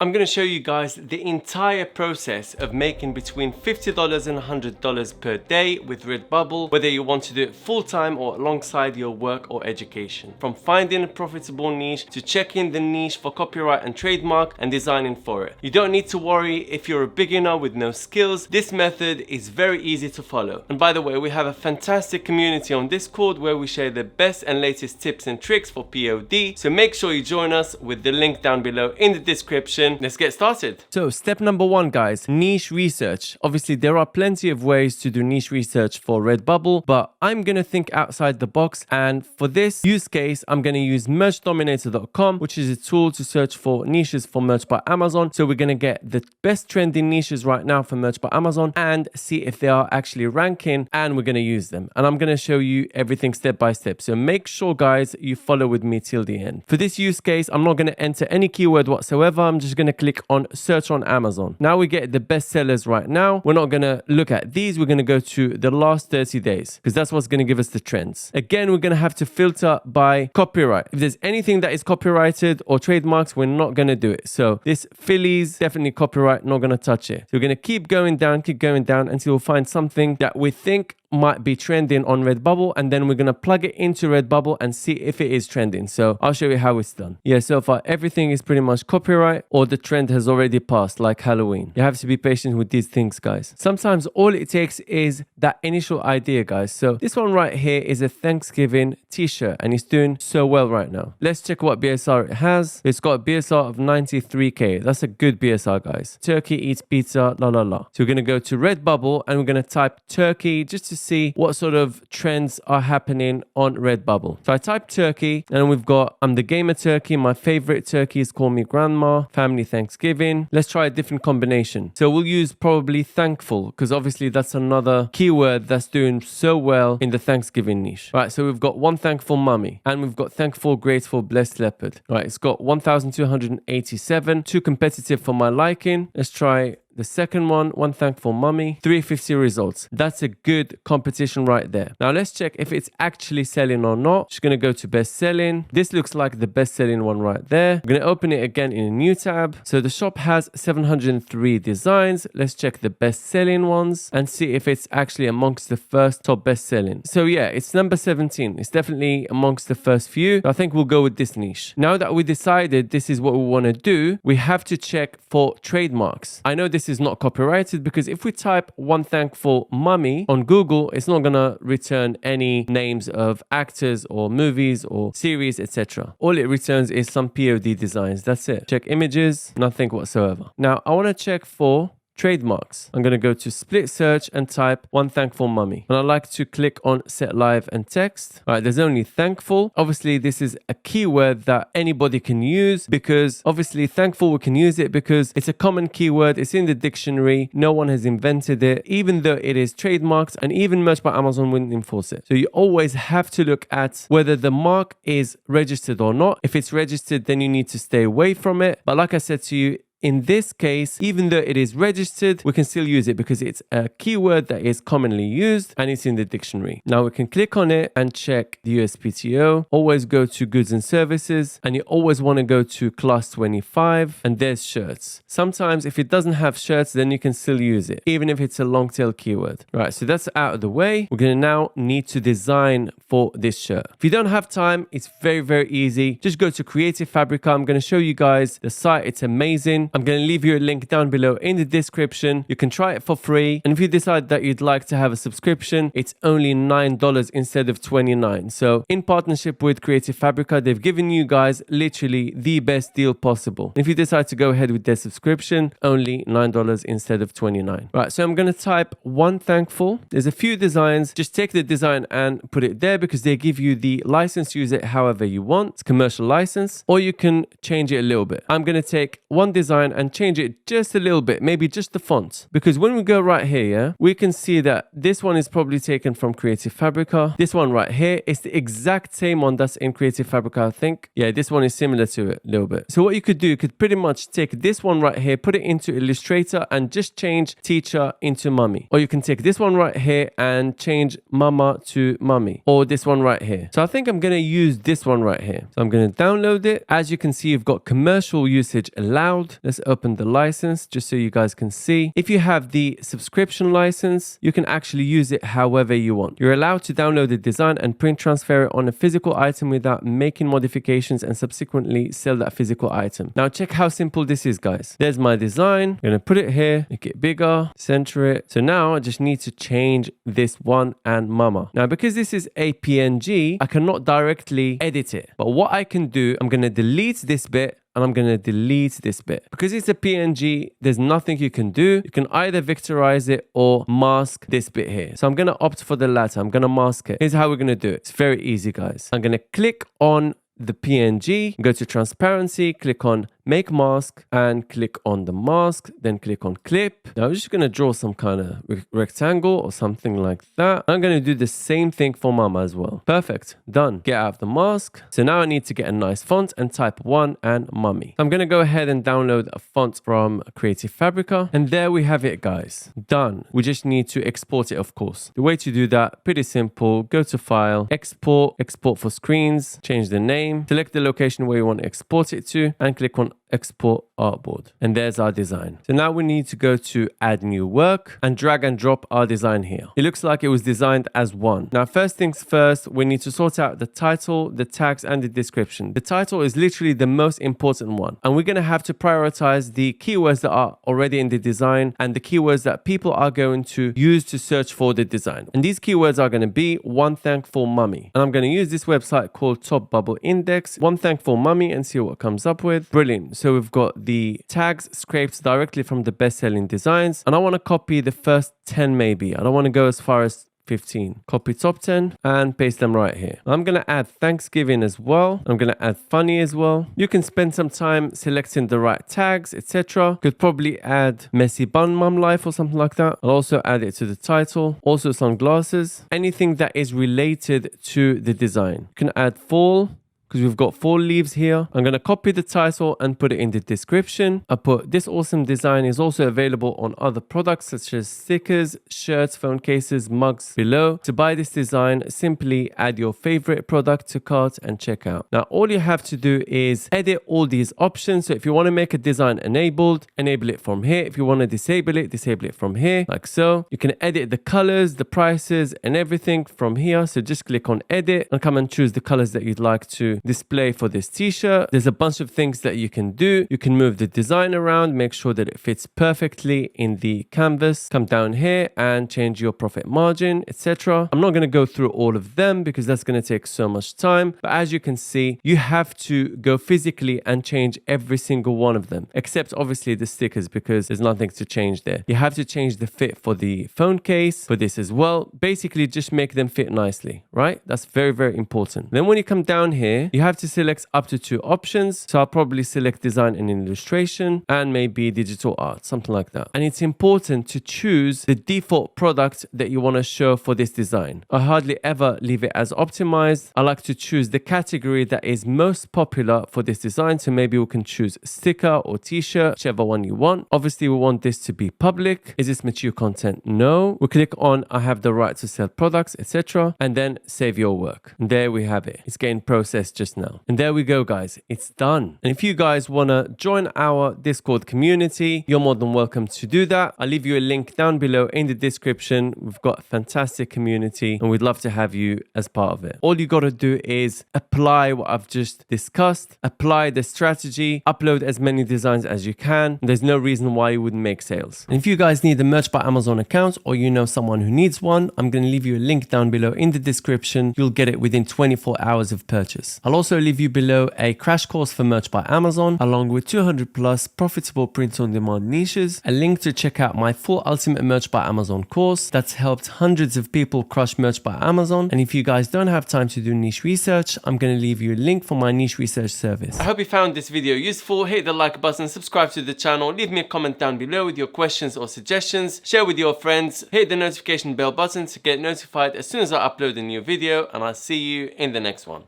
I'm going to show you guys the entire process of making between $50 and $100 per day with Redbubble, whether you want to do it full-time or alongside your work or education. From finding a profitable niche to checking the niche for copyright and trademark and designing for it. You don't need to worry if you're a beginner with no skills. This method is very easy to follow. And by the way, we have a fantastic community on Discord where we share the best and latest tips and tricks for POD. So make sure you join us with the link down below in the description. Let's get started. So step number one, guys, niche research. Obviously, there are plenty of ways to do niche research for Redbubble, but I'm going to think outside the box. And for this use case, I'm going to use merchdominator.com, which is a tool to search for niches for merch by Amazon. So we're going to get the best trending niches right now for merch by Amazon and see if they are actually ranking, and we're going to use them. And I'm going to show you everything step by step. So make sure, guys, you follow with me till the end. For this use case, I'm not going to enter any keyword whatsoever. I'm just going to click on search on Amazon. Now we get the best sellers right now. We're not going to look at these. We're going to go to the last 30 days because that's what's going to give us the trends. Again, we're going to have to filter by copyright. If there's anything that is copyrighted or trademarks, we're not going to do it. So this Phillies, definitely copyright, not going to touch it. So we're going to keep going down until we find something that we think might be trending on Redbubble, and then we're going to plug it into Redbubble and see if it is trending. So I'll show you how it's done. Yeah, so far everything is pretty much copyright or the trend has already passed, like Halloween. You have to be patient with these things, guys. Sometimes all it takes is that initial idea, guys. So this one right here is a Thanksgiving t-shirt and it's doing so well right now. Let's check what BSR it has. It's got a BSR of 93k. That's a good BSR, guys. Turkey eats pizza, la la la. So we're going to go to Redbubble and we're going to type Turkey just to see what sort of trends are happening on Redbubble. So I type Turkey and we've got I'm the gamer turkey. My favorite turkey is Call Me Grandma. Family Thanksgiving. Let's try a different combination. So we'll use probably thankful because obviously that's another keyword that's doing so well in the Thanksgiving niche. Right, so we've got one thankful mummy and we've got thankful, grateful, blessed leopard. Right, it's got 1,287. Too competitive for my liking. Let's try the second one thankful mummy, 350 results. That's a good competition right there. Now let's check if it's actually selling or not. Just going to go to best selling. This looks like the best selling one right there. I'm going to open it again in a new tab. So the shop has 703 designs. Let's check the best selling ones and see if it's actually amongst the first top best selling. So yeah, it's number 17. It's definitely amongst the first few. I think we'll go with this niche. Now that we decided this is what we want to do, we have to check for trademarks. I know this is not copyrighted because if we type one thankful mummy on Google, it's not gonna return any names of actors or movies or series, etc. All it returns is some POD designs. That's it. Check images, nothing whatsoever. Now I want to check for trademarks. I'm going to go to split search and type one thankful mummy. And I like to click on set live and text. All right, there's only thankful. Obviously, this is a keyword that anybody can use because obviously thankful, we can use it because it's a common keyword. It's in the dictionary. No one has invented it, even though it is trademarked and even merch by Amazon wouldn't enforce it. So you always have to look at whether the mark is registered or not. If it's registered, then you need to stay away from it. But like I said to you, in this case, even though it is registered, we can still use it because it's a keyword that is commonly used and it's in the dictionary. Now we can click on it and check the USPTO. Always go to goods and services and you always want to go to class 25 and there's shirts. Sometimes if it doesn't have shirts, then you can still use it, even if it's a long tail keyword. Right, so that's out of the way. We're going to now need to design for this shirt. If you don't have time, it's very, very easy. Just go to Creative Fabrica. I'm going to show you guys the site. It's amazing. I'm going to leave you a link down below in the description. You can try it for free. And if you decide that you'd like to have a subscription, it's only $9 instead of $29. So in partnership with Creative Fabrica, they've given you guys literally the best deal possible. If you decide to go ahead with their subscription, only $9 instead of $29. Right, so I'm going to type one thankful. There's a few designs. Just take the design and put it there because they give you the license to use it however you want. It's commercial license, or you can change it a little bit. I'm going to take one design and change it just a little bit, maybe just the font, because when we go right here, yeah, we can see that this one is probably taken from Creative Fabrica. This one right here is the exact same one that's in Creative Fabrica, I think. Yeah, this one is similar to it a little bit. So what you could do, you could pretty much take this one right here, put it into Illustrator and just change teacher into mummy. Or you can take this one right here and change mama to mummy, or this one right here. So I think I'm going to use this one right here. So I'm going to download it. As you can see, you've got commercial usage allowed. Let's open the license just so you guys can see. If you have the subscription license, you can actually use it however you want. You're allowed to download the design and print transfer it on a physical item without making modifications and subsequently sell that physical item. Now check how simple this is, guys. There's my design. I'm gonna put it here, make it bigger, center it. So now I just need to change this one and mama. Now because this is a PNG, I cannot directly edit it. But what I can do, I'm gonna delete this bit and I'm going to delete this bit. Because it's a PNG, there's nothing you can do. You can either vectorize it or mask this bit here. So I'm going to opt for the latter. I'm going to mask it. Here's how we're going to do it. It's very easy, guys. I'm going to click on the PNG, go to transparency, click on make mask and click on the mask, then click on clip. Now I'm just going to draw some kind of rectangle or something like that. I'm going to do the same thing for mama as well. Perfect. Done. Get out of the mask. So now I need to get a nice font and type 1 and mummy. I'm going to go ahead and download a font from Creative Fabrica. And there we have it, guys. Done. We just need to export it, of course. The way to do that, pretty simple. Go to file, export, export for screens, change the name, select the location where you want to export it to and click on export artboard. And there's our design. So now we need to go to add new work and drag and drop our design here. It looks like it was designed as one. Now, first things first, we need to sort out the title, the tags and the description. The title is literally the most important one. And we're going to have to prioritize the keywords that are already in the design and the keywords that people are going to use to search for the design. And these keywords are going to be one thankful mummy. And I'm going to use this website called Top Bubble Index, one thankful mummy, and see what comes up with. Brilliant. So we've got the tags scraped directly from the best-selling designs. And I want to copy the first 10 maybe. I don't want to go as far as 15. Copy top 10 and paste them right here. I'm going to add Thanksgiving as well. I'm going to add funny as well. You can spend some time selecting the right tags, etc. Could probably add messy bun mum life or something like that. I'll also add it to the title. Also sunglasses. Anything that is related to the design. You can add fall, because we've got 4 leaves here. I'm going to copy the title and put it in the description. I put this awesome design is also available on other products such as stickers, shirts, phone cases, mugs below. To buy this design, simply add your favorite product to cart and check out. Now, all you have to do is edit all these options. So if you want to make a design enabled, enable it from here. If you want to disable it from here, like so. You can edit the colors, the prices, and everything from here. So just click on edit and come and choose the colors that you'd like to display for this t-shirt. There's a bunch of things that you can do. You can move the design around, make sure that it fits perfectly in the canvas. Come down here and change your profit margin, etc. I'm not going to go through all of them because that's going to take so much time. But as you can see, you have to go physically and change every single one of them, except obviously the stickers because there's nothing to change there. You have to change the fit for the phone case, for this as well. Basically, just make them fit nicely, right? That's very, very important. Then when you come down here, you have to select up to 2 options. So I'll probably select design and illustration and maybe digital art, something like that. And it's important to choose the default product that you want to show for this design. I hardly ever leave it as optimized. I like to choose the category that is most popular for this design. So maybe we can choose sticker or t-shirt, whichever one you want. Obviously, we want this to be public. Is this mature content? No. We click on I have the right to sell products, etc. And then save your work. And there we have it. It's getting processed just now. And there we go, guys. It's done. And if you guys want to join our Discord community, you're more than welcome to do that. I'll leave you a link down below in the description. We've got a fantastic community and we'd love to have you as part of it. All you got to do is apply what I've just discussed, apply the strategy, upload as many designs as you can. There's no reason why you wouldn't make sales. And if you guys need a Merch by Amazon account or you know someone who needs one, I'm going to leave you a link down below in the description. You'll get it within 24 hours of purchase. I'll also leave you below a crash course for Merch by Amazon, along with 200 plus profitable print-on-demand niches, a link to check out my full Ultimate Merch by Amazon course that's helped hundreds of people crush Merch by Amazon. And if you guys don't have time to do niche research, I'm going to leave you a link for my niche research service. I hope you found this video useful. Hit the like button, subscribe to the channel, leave me a comment down below with your questions or suggestions, share with your friends, hit the notification bell button to get notified as soon as I upload a new video, and I'll see you in the next one.